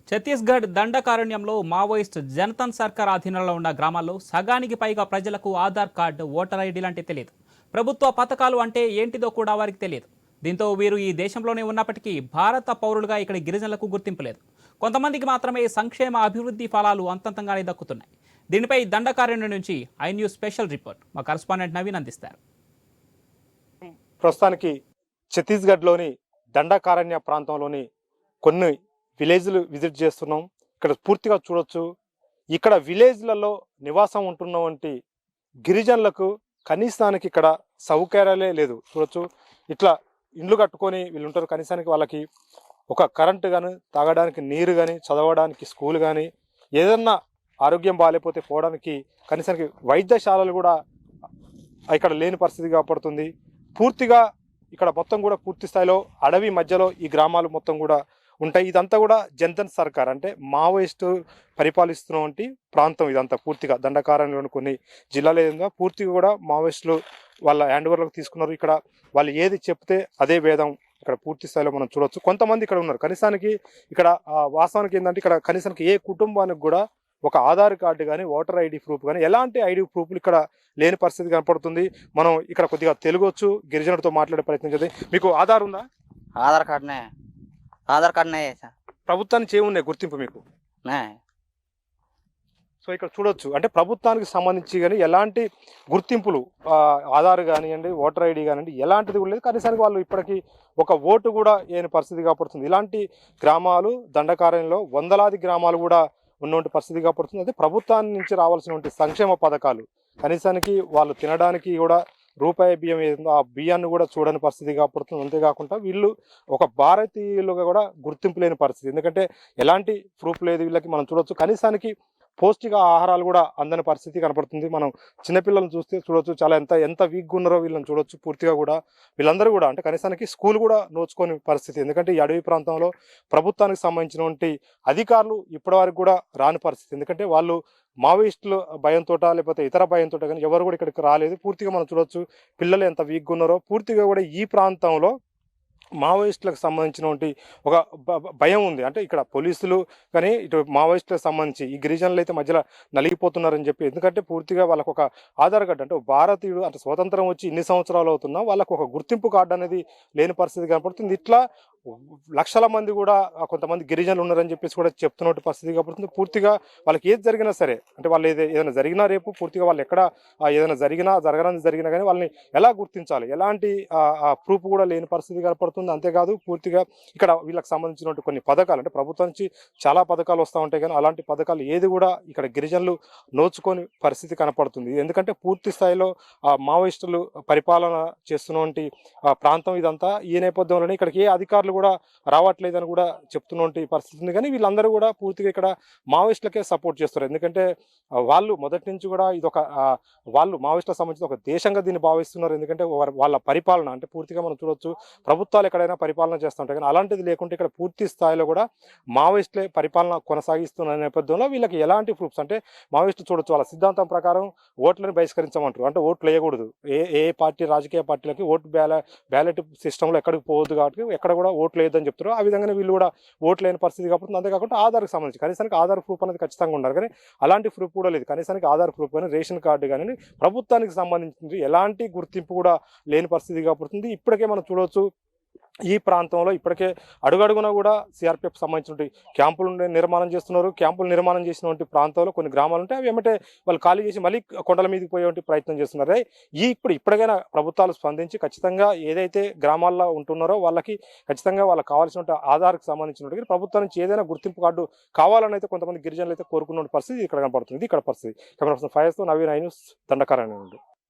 Chhattisgarh దండకారణ్యంలో Maoist Janathan సర్కార్ అధీనంలో ఉన్న గ్రామాల్లో సగానికి పైగా ప్రజలకు ఆధార్ కార్డు, ఓటర్ ఐడి లాంటి తెలియదు. ప్రభుత్వ పథకాలు అంటే ఏంటిదో కూడా వారికి తెలియదు. దీంతో వీరు ఈ దేశంలోనే ఉన్నప్పటికీ భారత పౌరులుగా ఇక్కడ గిరిజనులకు గుర్తింపు లేదు. కొంతమందికి మాత్రమే సంక్షేమ అభివృద్ధి ఫలాలు అంతంతంగానే దక్కుతున్నాయి. దీనిపై దండకారణ్యం నుంచి ఐ న్యూస్ స్పెషల్ రిపోర్ట్ మా కరెస్పాండెంట్ నవీన్ అందిస్తారు. ప్రస్తుతానికి ఛత్తీస్గఢ్లోని దండకారణ్య ప్రాంతంలోని కొన్ని విలేజ్లు విజిట్ చేస్తున్నాం. ఇక్కడ పూర్తిగా చూడొచ్చు. ఇక్కడ విలేజ్లలో నివాసం ఉంటున్నటువంటి గిరిజనులకు కనీసానికి ఇక్కడ సౌకర్యాలే లేదు. చూడొచ్చు, ఇట్లా ఇండ్లు కట్టుకొని వీళ్ళు ఉంటారు. కనీసానికి వాళ్ళకి ఒక కరెంటు కానీ, తాగడానికి నీరు కానీ, చదవడానికి స్కూల్ కానీ, ఏదన్నా ఆరోగ్యం బాగాలేకపోతే పోవడానికి కనీసానికి వైద్యశాలలు కూడా ఇక్కడ లేని పరిస్థితి కాపాడుతుంది. పూర్తిగా ఇక్కడ మొత్తం కూడా పూర్తి స్థాయిలో అడవి మధ్యలో ఈ గ్రామాలు మొత్తం కూడా ఉంటాయి. ఇదంతా కూడా జనతన్ సర్కార్ అంటే మావోయిస్టు పరిపాలిస్తున్నటువంటి ప్రాంతం. ఇదంతా పూర్తిగా దండకారణ్యంలోని కొన్ని జిల్లాల ఏదైనా పూర్తిగా కూడా మావోయిస్టులు వాళ్ళ హ్యాండ్ ఓవర్లకు తీసుకున్నారు. ఇక్కడ వాళ్ళు ఏది చెప్తే అదే వేదం ఇక్కడ పూర్తి స్థాయిలో మనం చూడవచ్చు. కొంతమంది ఇక్కడ ఉన్నారు. కనీసానికి ఇక్కడ వాస్తవానికి ఏంటంటే ఇక్కడ కనీసానికి ఏ కుటుంబానికి కూడా ఒక ఆధార్ కార్డు కానీ, ఓటర్ ఐడి ప్రూఫ్ కానీ, ఎలాంటి ఐడి ప్రూఫ్లు ఇక్కడ లేని పరిస్థితి కనపడుతుంది. మనం ఇక్కడ కొద్దిగా తెలుగొచ్చు, గిరిజనుడితో మాట్లాడే ప్రయత్నం చేద్దాం. మీకు ఆధార్ ఉందా? आधार कार्ड नहीं है सर। ప్రభుత్వానికి ఏమున్నాయి గుర్తింపు మీకు? नहीं। సో ఇక్కడ చూడొచ్చు, అంటే ప్రభుత్వానికి సంబంధించి కానీ ఎలాంటి గుర్తింపులు ఆధార్ కానివ్వండి, ఓటర్ ఐడి కానివ్వండి, ఎలాంటిది కూడా లేదు. కనీసానికి వాళ్ళు ఇప్పటికీ ఒక ఓటు కూడా ఏని పరిస్థితి కాపాడుతుంది. ఇలాంటి గ్రామాలు దండకారణ్యంలో వందలాది గ్రామాలు కూడా ఉన్నటువంటి పరిస్థితి కాపాడుతుంది. అదే ప్రభుత్వాన్ని నుంచి రావాల్సినటువంటి సంక్షేమ పథకాలు కనీసానికి వాళ్ళు తినడానికి కూడా రూపాయి బియ్యం ఏదో ఆ బియ్యాన్ని కూడా చూడని పరిస్థితి కాపాడుతుంది. అంతేకాకుండా వీళ్ళు ఒక భారతీయులుగా కూడా గుర్తింపు లేని పరిస్థితి. ఎందుకంటే ఎలాంటి ప్రూఫ్ లేదు వీళ్ళకి. మనం చూడొచ్చు, కనీసానికి పౌష్టిక ఆహారాలు కూడా అందని పరిస్థితి కనపడుతుంది. మనం చిన్నపిల్లలను చూడొచ్చు, చాలా ఎంత వీక్గా ఉన్నారో వీళ్ళని చూడొచ్చు. పూర్తిగా కూడా వీళ్ళందరూ కూడా అంటే కనీసానికి స్కూల్ కూడా నోచుకోని పరిస్థితి. ఎందుకంటే ఈ అడవి ప్రాంతంలో ప్రభుత్వానికి సంబంధించినటువంటి అధికారులు ఇప్పటివరకు కూడా రాని పరిస్థితి. ఎందుకంటే వాళ్ళు మావోయిస్టులు భయంతో లేకపోతే ఇతర భయంతో కానీ ఎవరు కూడా ఇక్కడికి రాలేదు. పూర్తిగా మనం చూడొచ్చు, పిల్లలు ఎంత వీక్గా ఉన్నారో. పూర్తిగా కూడా ఈ ప్రాంతంలో మావోయిస్టులకు సంబంధించినటువంటి ఒక భయం ఉంది. అంటే ఇక్కడ పోలీసులు కానీ ఇటు మావోయిస్టులకు సంబంధించి ఈ గిరిజనులు అయితే మధ్యలో నలిగిపోతున్నారని చెప్పి. ఎందుకంటే పూర్తిగా వాళ్ళకు ఒక ఆధార్ కార్డు అంటే భారతీయుడు అంటే స్వతంత్రం వచ్చి ఇన్ని సంవత్సరాలు అవుతున్నా వాళ్ళకు ఒక గుర్తింపు కార్డు అనేది లేని పరిస్థితి కనపడుతుంది. ఇట్లా లక్షల మంది కూడా కొంతమంది గిరిజనులు ఉన్నారని చెప్పేసి కూడా చెప్తున్నట్టు పరిస్థితి కనపడుతుంది. పూర్తిగా వాళ్ళకి ఏది జరిగినా సరే అంటే వాళ్ళు ఏదైనా జరిగినా రేపు పూర్తిగా వాళ్ళు ఎక్కడ ఏదైనా జరిగినా కానీ వాళ్ళని ఎలా గుర్తించాలి, ఎలాంటి ప్రూఫ్ కూడా లేని పరిస్థితి కనపడుతుంది. అంతేకాదు పూర్తిగా ఇక్కడ వీళ్ళకి సంబంధించినటువంటి కొన్ని పథకాలు అంటే ప్రభుత్వం నుంచి చాలా పథకాలు వస్తూ ఉంటాయి కానీ అలాంటి పథకాలు ఏది కూడా ఇక్కడ గిరిజనులు నోచుకొని పరిస్థితి కనపడుతుంది. ఎందుకంటే పూర్తి స్థాయిలో మావోయిస్టులు పరిపాలన చేస్తున్నటువంటి ప్రాంతం ఇదంతా. ఈ నేపథ్యంలోనే ఇక్కడికి ఏ అధికారులు కూడా రావట్లేదని కూడా చెప్తున్నటువంటి పరిస్థితి ఉంది. కానీ వీళ్ళందరూ కూడా పూర్తిగా ఇక్కడ మావోయిస్టులకే సపోర్ట్ చేస్తారు. ఎందుకంటే వాళ్ళు మొదటి నుంచి కూడా ఇదొక వాళ్ళు మావోయిస్టులకు సంబంధించిన ఒక దేశంగా దీన్ని భావిస్తున్నారు. ఎందుకంటే వాళ్ళ పరిపాలన అంటే పూర్తిగా మనం చూడొచ్చు, ప్రభుత్వాలు ఎక్కడైనా పరిపాలన చేస్తుంటాయి కానీ అలాంటిది లేకుంటే ఇక్కడ పూర్తి స్థాయిలో కూడా మావోయిస్టులే పరిపాలన కొనసాగిస్తున్న నేపథ్యంలో వీళ్ళకి ఎలాంటి ప్రూఫ్స్ అంటే మావోయిస్టులు చూడొచ్చు వాళ్ళ సిద్ధాంతం ప్రకారం ఓట్లను బహిష్కరించమంటారు. అంటే ఓట్లు వేయకూడదు. ఏ పార్టీ రాజకీయ పార్టీలకి ఓటు బ్యాలెట్ సిస్టంలో ఎక్కడికి పోవద్దు కాబట్టి ఎక్కడ కూడా ఓట్లు వేయొద్దని చెప్తారు. ఆ విధంగానే వీళ్ళు కూడా ఓట్లు లేని పరిస్థితి కాబట్టి. అంతేకాకుండా ఆధార్కి సంబంధించి కనీసానికి ఆధార్ ప్రూఫ్ అనేది ఖచ్చితంగా ఉన్నారు. కానీ అలాంటి ప్రూఫ్ కూడా లేదు. కనీసానికి ఆధార్ ప్రూఫ్ కానీ, రేషన్ కార్డు కానీ ప్రభుత్వానికి సంబంధించి ఎలాంటి గుర్తింపు కూడా లేని పరిస్థితి కాబట్టి. ఇప్పటికే మనం చూడవచ్చు, ఈ ప్రాంతంలో ఇప్పటికే అడుగడుగునా కూడా సిఆర్పిఎఫ్ సంబంధించిన క్యాంపులు నిర్మాణం చేస్తున్నారు. క్యాంపులు నిర్మాణం చేసినటువంటి ప్రాంతంలో కొన్ని గ్రామాలు ఉంటాయి. అవి ఏమంటే వాళ్ళు ఖాళీ చేసి మళ్ళీ కొండల మీదకి పోయేటువంటి ప్రయత్నం చేస్తున్నారు. ఇప్పటికైనా ప్రభుత్వాలు స్పందించి ఖచ్చితంగా ఏదైతే గ్రామాల్లో ఉంటున్నారో వాళ్ళకి ఖచ్చితంగా వాళ్ళకి కావాల్సిన ఆధార్కి సంబంధించినటువంటి ప్రభుత్వం నుంచి ఏదైనా గుర్తింపు కార్డు కావాలని అయితే కొంతమంది గిరిజనులు అయితే కోరుకున్న పరిస్థితి ఇక్కడ కనపడుతుంది. ఇక్కడ పరిస్థితి కెమెరా పర్సన్ ఫైర్స్తో నవీన్, ఐ న్యూస్, దండకారణ్యం నుండి.